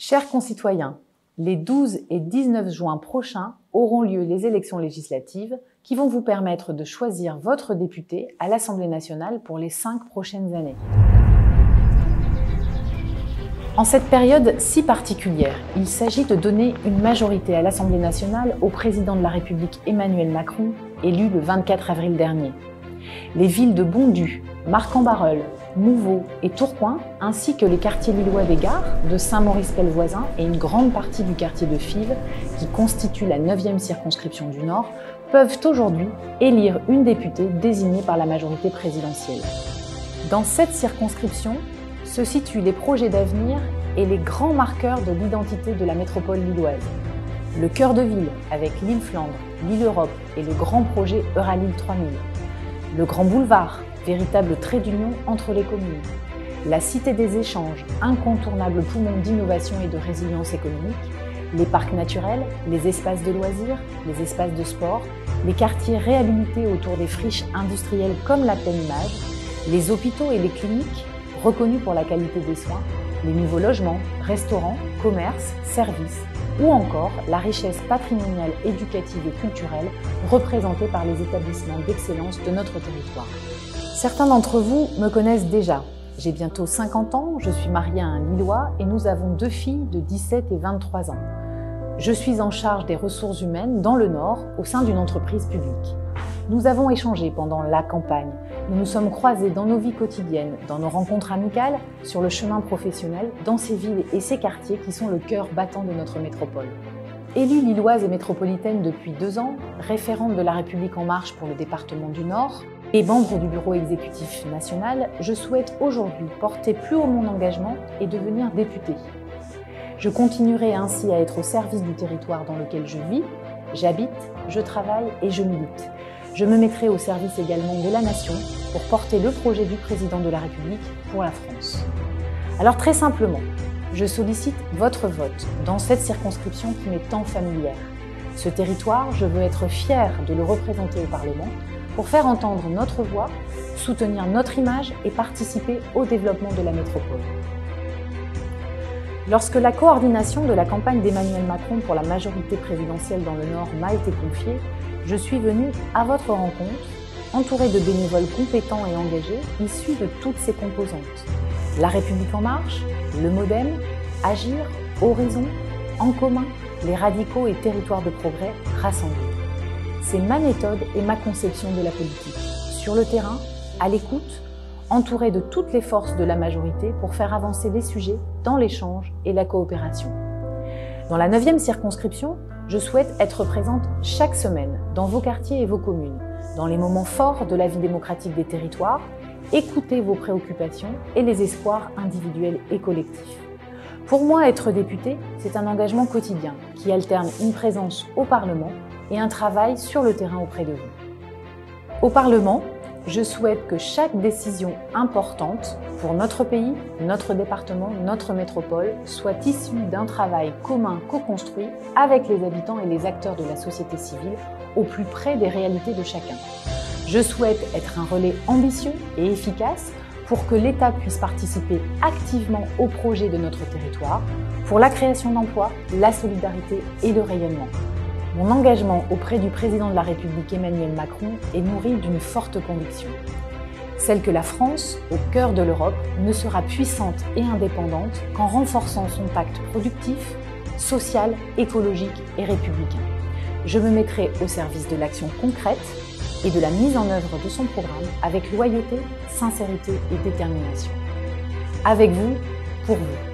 Chers concitoyens, les 12 et 19 juin prochains auront lieu les élections législatives qui vont vous permettre de choisir votre député à l'Assemblée nationale pour les 5 prochaines années. En cette période si particulière, il s'agit de donner une majorité à l'Assemblée nationale au président de la République Emmanuel Macron, élu le 24 avril dernier. Les villes de Bondues, Marcq-en-Barœul, Mouveau et Tourcoing, ainsi que les quartiers lillois des Gares, de Saint-Maurice-Pelvoisin et une grande partie du quartier de Fives, qui constitue la 9e circonscription du Nord, peuvent aujourd'hui élire une députée désignée par la majorité présidentielle. Dans cette circonscription se situent les projets d'avenir et les grands marqueurs de l'identité de la métropole lilloise. Le cœur de ville avec l'île Flandre, l'île Europe et le grand projet Euralille 3000. Le Grand Boulevard, véritable trait d'union entre les communes. La Cité des Échanges, incontournable poumon d'innovation et de résilience économique. Les parcs naturels, les espaces de loisirs, les espaces de sport, les quartiers réhabilités autour des friches industrielles comme la Pleine Image, les hôpitaux et les cliniques, reconnus pour la qualité des soins, les nouveaux logements, restaurants, commerces, services, ou encore la richesse patrimoniale, éducative et culturelle représentée par les établissements d'excellence de notre territoire. Certains d'entre vous me connaissent déjà. J'ai bientôt 50 ans, je suis mariée à un Lillois et nous avons 2 filles de 17 et 23 ans. Je suis en charge des ressources humaines dans le Nord au sein d'une entreprise publique. Nous avons échangé pendant la campagne. Nous nous sommes croisés dans nos vies quotidiennes, dans nos rencontres amicales, sur le chemin professionnel, dans ces villes et ces quartiers qui sont le cœur battant de notre métropole. Élue lilloise et métropolitaine depuis 2 ans, référente de La République En Marche pour le département du Nord et membre du bureau exécutif national, je souhaite aujourd'hui porter plus haut mon engagement et devenir députée. Je continuerai ainsi à être au service du territoire dans lequel je vis, j'habite, je travaille et je milite. Je me mettrai au service également de la nation pour porter le projet du président de la République pour la France. Alors très simplement, je sollicite votre vote dans cette circonscription qui m'est tant familière. Ce territoire, je veux être fière de le représenter au Parlement pour faire entendre notre voix, soutenir notre image et participer au développement de la métropole. Lorsque la coordination de la campagne d'Emmanuel Macron pour la majorité présidentielle dans le Nord m'a été confiée, je suis venue à votre rencontre, entourée de bénévoles compétents et engagés, issus de toutes ces composantes. La République En Marche, le MoDem, Agir, Horizon, En Commun, les radicaux et territoires de progrès rassemblés. C'est ma méthode et ma conception de la politique. Sur le terrain, à l'écoute, entourée de toutes les forces de la majorité pour faire avancer les sujets dans l'échange et la coopération. Dans la 9e circonscription, je souhaite être présente chaque semaine dans vos quartiers et vos communes, dans les moments forts de la vie démocratique des territoires, écouter vos préoccupations et les espoirs individuels et collectifs. Pour moi, être députée, c'est un engagement quotidien qui alterne une présence au Parlement et un travail sur le terrain auprès de vous. Au Parlement, je souhaite que chaque décision importante pour notre pays, notre département, notre métropole soit issue d'un travail commun co-construit avec les habitants et les acteurs de la société civile au plus près des réalités de chacun. Je souhaite être un relais ambitieux et efficace pour que l'État puisse participer activement au projet de notre territoire, pour la création d'emplois, la solidarité et le rayonnement. Mon engagement auprès du président de la République Emmanuel Macron est nourri d'une forte conviction. Celle que la France, au cœur de l'Europe, ne sera puissante et indépendante qu'en renforçant son pacte productif, social, écologique et républicain. Je me mettrai au service de l'action concrète et de la mise en œuvre de son programme avec loyauté, sincérité et détermination. Avec vous, pour vous.